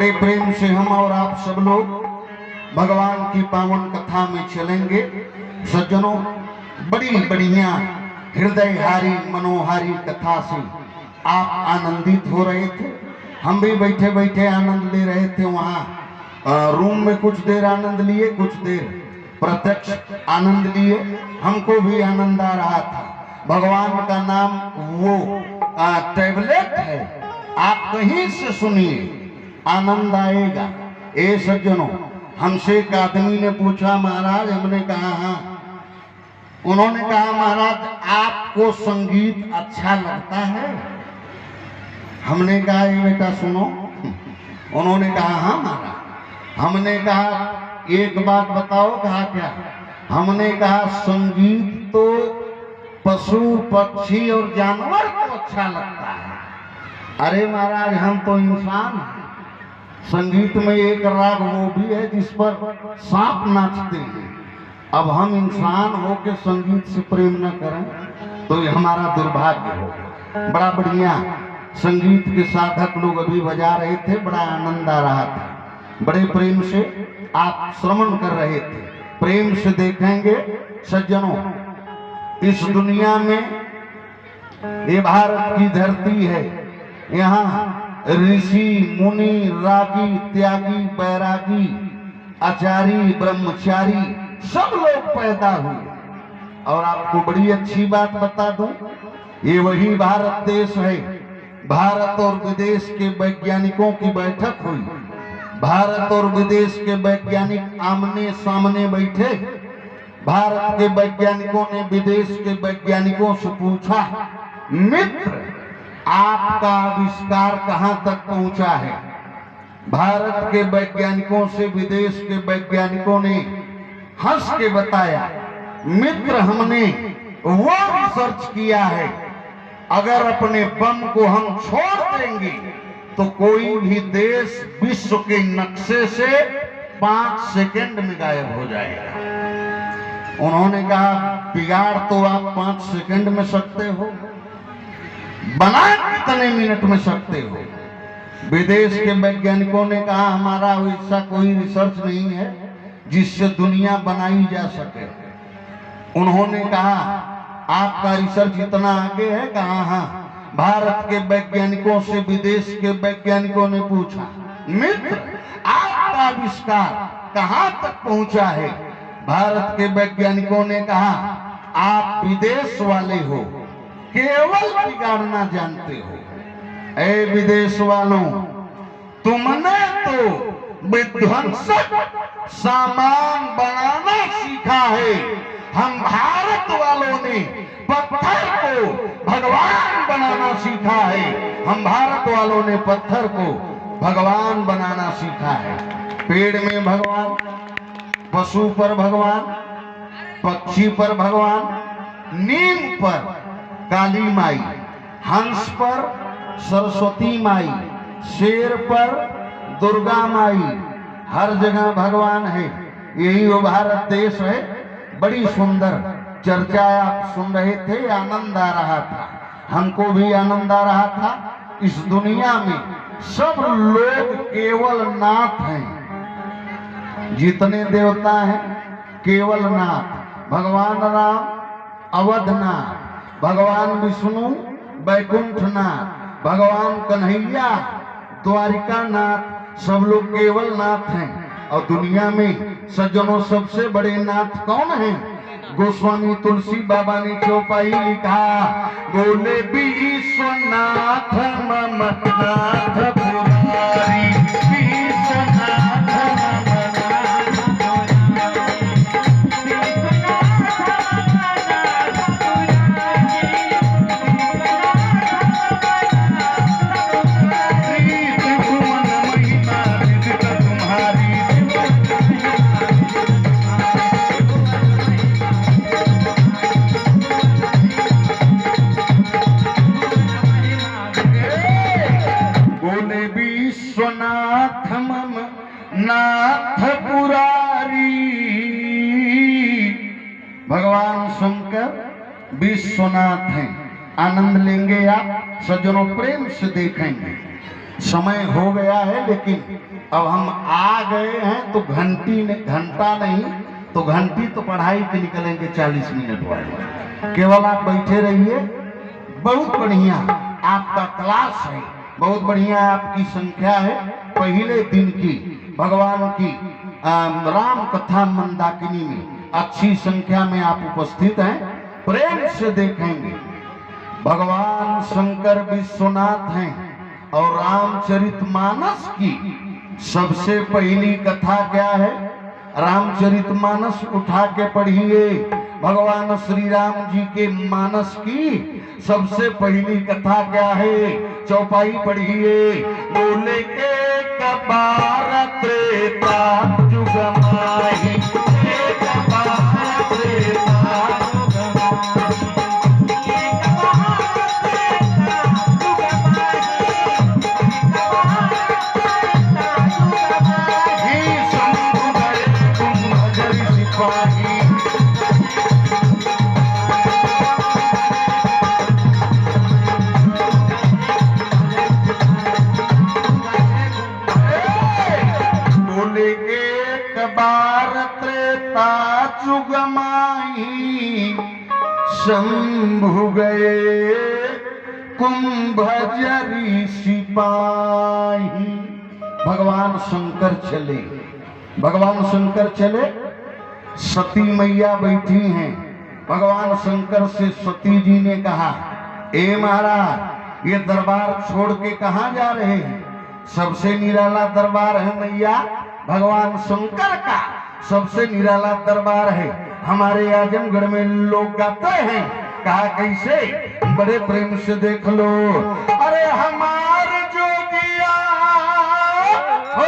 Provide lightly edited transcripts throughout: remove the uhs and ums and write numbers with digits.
बड़े प्रेम से हम और आप सब लोग भगवान की पावन कथा में चलेंगे। सज्जनों, बड़ी बढ़िया हृदयहारी मनोहारी कथा से आप आनंदित हो रहे थे, हम भी बैठे बैठे आनंद ले रहे थे। वहाँ रूम में कुछ देर आनंद लिए, कुछ देर प्रत्यक्ष आनंद लिए, हमको भी आनंद आ रहा था। भगवान का नाम वो टैबलेट है, आप कहीं से सुनिए आनंद आएगा। ए सज्जनों, हमसे एक आदमी ने पूछा, महाराज, हमने कहा हाँ। उन्होंने कहा, महाराज आपको संगीत अच्छा लगता है? हमने कहा, ये बेटा सुनो। उन्होंने कहा हाँ महाराज। हमने कहा एक बात बताओ। कहा क्या? हमने कहा संगीत तो पशु पक्षी और जानवर को अच्छा लगता है। अरे महाराज, हम तो इंसान हैं। संगीत में एक राग वो भी है जिस पर सांप नाचते हैं। अब हम इंसान हो के संगीत से प्रेम न करें तो ये हमारा दुर्भाग्य हो। बड़ा बढ़िया संगीत के साधक लोग अभी बजा रहे थे, बड़ा आनंद आ रहा था। बड़े प्रेम से आप श्रवण कर रहे थे, प्रेम से देखेंगे। सज्जनों, इस दुनिया में ये भारत की धरती है, यहाँ ऋषि मुनि रागी त्यागी बैरागी आचारी ब्रह्मचारी सब लोग पैदा हुए। और आपको बड़ी अच्छी बात बता दूं, ये वही भारत देश है। भारत और विदेश के वैज्ञानिकों की बैठक हुई। भारत और विदेश के वैज्ञानिक आमने सामने बैठे। भारत के वैज्ञानिकों ने विदेश के वैज्ञानिकों से पूछा, मित्र आपका आविष्कार कहां तक पहुंचा है? भारत के वैज्ञानिकों से विदेश के वैज्ञानिकों ने हंस के बताया, मित्र हमने वो रिसर्च किया है, अगर अपने बम को हम छोड़ देंगे तो कोई भी देश विश्व के नक्शे से 5 सेकंड में गायब हो जाएगा। उन्होंने कहा, बिगाड़ तो आप 5 सेकंड में सकते हो, बना कितने मिनट में सकते हो? विदेश के वैज्ञानिकों ने कहा, हमारा ऐसा कोई रिसर्च नहीं है जिससे दुनिया बनाई जा सके। उन्होंने कहा, आपका रिसर्च इतना आगे है? कहा हाँ। भारत के वैज्ञानिकों से विदेश के वैज्ञानिकों ने पूछा, मित्र आपका आविष्कार कहां तक पहुंचा है? भारत के वैज्ञानिकों ने कहा, आप विदेश वाले हो, केवल बिगाड़ना जानते हो। ऐ विदेश वालों, तुमने तो विध्वंसक सामान बनाना सीखा है। हम भारत वालों ने पत्थर को भगवान बनाना सीखा है। हम भारत वालों ने पत्थर को भगवान बनाना सीखा है। पेड़ में भगवान, पशु पर भगवान, पक्षी पर भगवान, नीम पर काली माई, हंस पर सरस्वती माई, शेर पर दुर्गा माई, हर जगह भगवान है। यही वो भारत देश है। बड़ी सुंदर चर्चा आप सुन रहे थे, आनंद आ रहा था, हमको भी आनंद आ रहा था। इस दुनिया में सब लोग केवल नाथ हैं, जितने देवता हैं केवल नाथ। भगवान राम अवधनाथ, भगवान विष्णु वैकुंठनाथ, भगवान कन्हैया द्वारिका नाथ, सब लोग केवल नाथ हैं। और दुनिया में सज्जनों सबसे बड़े नाथ कौन हैं? गोस्वामी तुलसी बाबा ने चौपाई लिखा, बोले विश्वनाथ मम नाथ पुरारी, विश्वनाथ मम नाथ पुरारी। भगवान शंकर विश्वनाथ हैं। आनंद लेंगे आप सज्जनों, प्रेम से देखेंगे। समय हो गया है, लेकिन अब हम आ गए हैं तो घंटा नहीं तो घंटी तो पढ़ाई के निकलेंगे 40 मिनट वाले। केवल आप बैठे रहिए। बहुत बढ़िया आपका क्लास है, बहुत बढ़िया आपकी संख्या है। पहले दिन की भगवान की राम कथा मंदाकिनी में अच्छी संख्या में आप उपस्थित हैं। प्रेम से देखेंगे, भगवान शंकर विश्वनाथ हैं और रामचरितमानस की सबसे पहली कथा क्या है? रामचरितमानस उठा के पढ़िए। भगवान श्री राम जी के मानस की सबसे पहली कथा क्या है? चौपाई पढ़िए। बोले एक बार त्रेता जुग माही, एक बार त्रेता जुग माही, शंभु गए कुंभजरि सिपाही। एक बार त्रेता जुग माही, शंभु गए कुंभजरि सिपाही। भगवान शंकर चले, भगवान शंकर चले, सती मैया बैठी हैं। भगवान शंकर से सती जी ने कहा, ए महाराज ये दरबार छोड़ के कहाँ जा रहे हैं? सबसे निराला दरबार है मैया, भगवान शंकर का सबसे निराला दरबार है। हमारे आजमगढ़ में लोग गाते हैं, कहा कैसे? बड़े प्रेम से देख लो। अरे हमार जोगिया हो,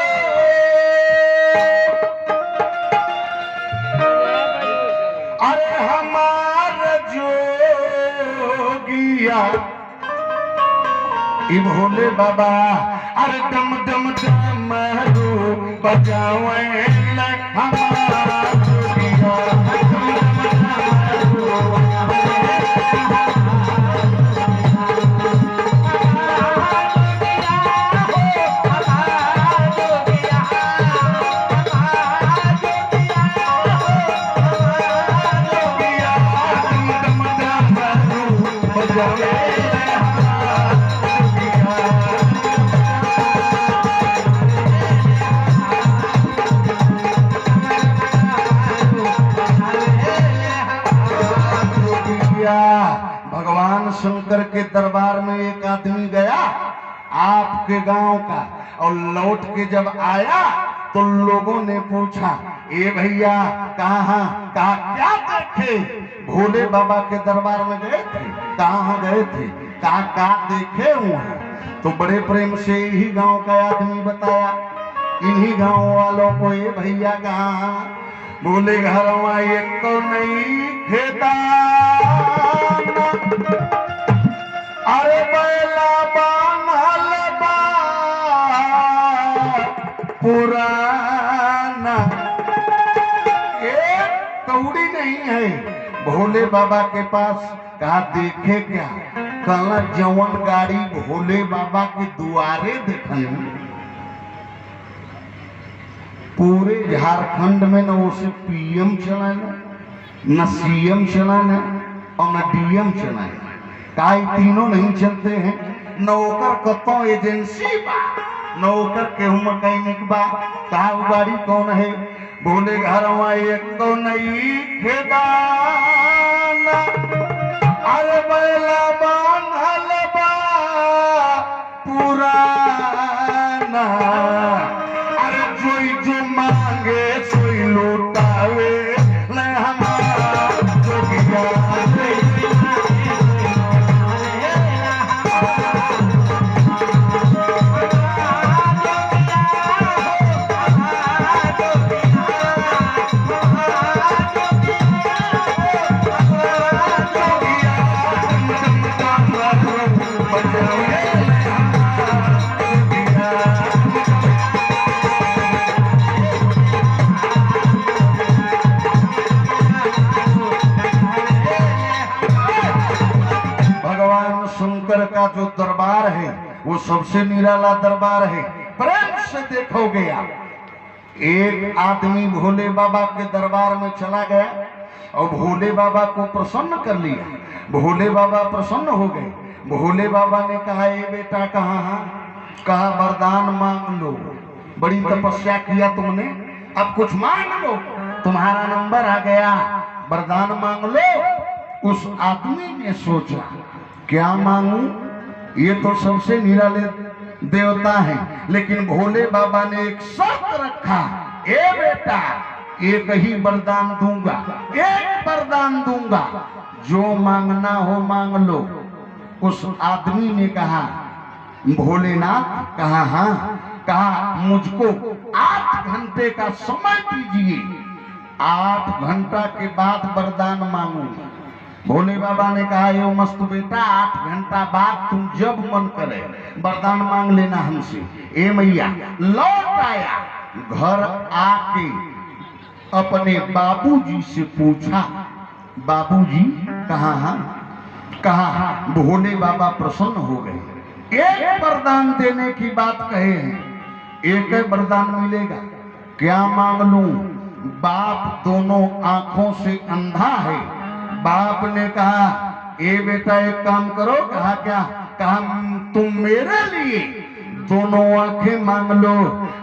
अरे हमार जोगिया ई भोले बाबा, अरे डम डम डमरू बजावे हमारा जोगिया, डम डम डमरू बजावे। भगवान शंकर के दरबार में एक आदमी गया आपके गांव का, और लौट के जब आया तो लोगों ने पूछा, ए भैया कहाँ क्या देखे? भोले बाबा के दरबार में गए थे? कहाँ गए थे? कहाँ देखे हुए? तो बड़े प्रेम से यही गांव का आदमी बताया। इन्हीं गांव वालों को, ए भैया कहाँ? बोले घर एक तो नहीं खेता, अरे बैला बान्हल बा पुराना, एक कौड़ी नहीं है भोले बाबा के पास। कहा देखे क्या? कहला जवन गाड़ी भोले बाबा के दुआरे देखे पूरे झारखंड में न उसे पीएम चलाना, न सीएम चलाना और न डीएम चलाना। काई तीनों नहीं चलते हैं। न ओकर कतो एजेंसी बा, न ओकर केहू मैकेनिक बा। कहा गाड़ी कौन है? बोले घरवा एक तो नहीं खेदाना, अरे बैला बान्हल बा पुराना, अरे जोई जो मांगे सोई लौटावे ले हमारा जोगिया। शंकर का जो दरबार है वो सबसे निराला दरबार है, प्रेम से देखोगे आप। एक आदमी भोले बाबा के दरबार में चला गया और भोले बाबा को प्रसन्न कर लिया। भोले बाबा प्रसन्न हो गए। भोले बाबा ने कहा, ए बेटा कहाँ है? कहा वरदान मांग लो, बड़ी तपस्या किया तुमने, अब कुछ मांग लो, तुम्हारा नंबर आ गया, वरदान मांग लो। उस आदमी ने सोचा क्या मांगू, ये तो सबसे निराले देवता है, लेकिन भोले बाबा ने एक शर्त रखा, ए बेटा एक ही वरदान दूंगा, एक वरदान दूंगा, जो मांगना हो मांग लो। उस आदमी ने कहा भोलेनाथ, कहा हाँ, कहा मुझको 8 घंटे का समय दीजिए, 8 घंटा के बाद वरदान मांगूंगा। भोले बाबा ने कहा, यो मस्त बेटा, 8 घंटा बाद तुम जब मन करे वरदान मांग लेना हमसे। ए मैया लौट आया, घर आके अपने बाबूजी से पूछा, बाबूजी कहाँ हैं? कहा भोले बाबा प्रसन्न हो गए, एक वरदान देने की बात कहे हैं, एक ही वरदान मिलेगा, क्या मांग लूं? बाप दोनों आंखों से अंधा है। बाप ने कहा, ए बेटा एक काम करो। कहा क्या? कहा तुम मेरे लिए दोनों आंखें मांग लो,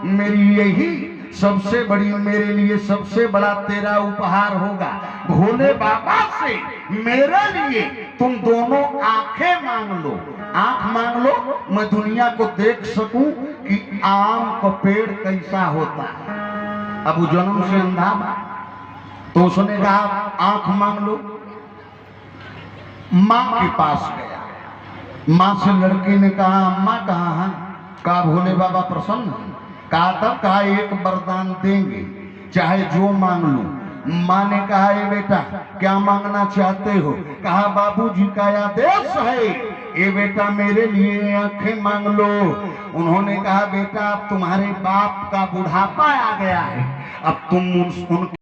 मेरी यही सबसे बड़ी, मेरे लिए सबसे बड़ा तेरा उपहार होगा। भोले बाबा से मेरे लिए तुम दोनों आंखें मांग लो, आंख मांग लो, मैं दुनिया को देख सकूं कि आम का पेड़ कैसा होता है। अब वो जन्म से अंधा बा, तो उसने कहा आंख मांग लो। माँ के पास गया, माँ से लड़के ने कहा अम्मा कहाँ है? कहा भोले बाबा प्रसन्न है। कहा तब? कहा एक वरदान देंगे, चाहे जो मांग लो। माँ ने कहा, ए बेटा क्या मांगना चाहते हो? कहा बाबूजी का आदेश है, ए बेटा मेरे लिए आंखें मांग लो। उन्होंने कहा बेटा अब तुम्हारे बाप का बुढ़ापा आ गया है, अब तुम उनके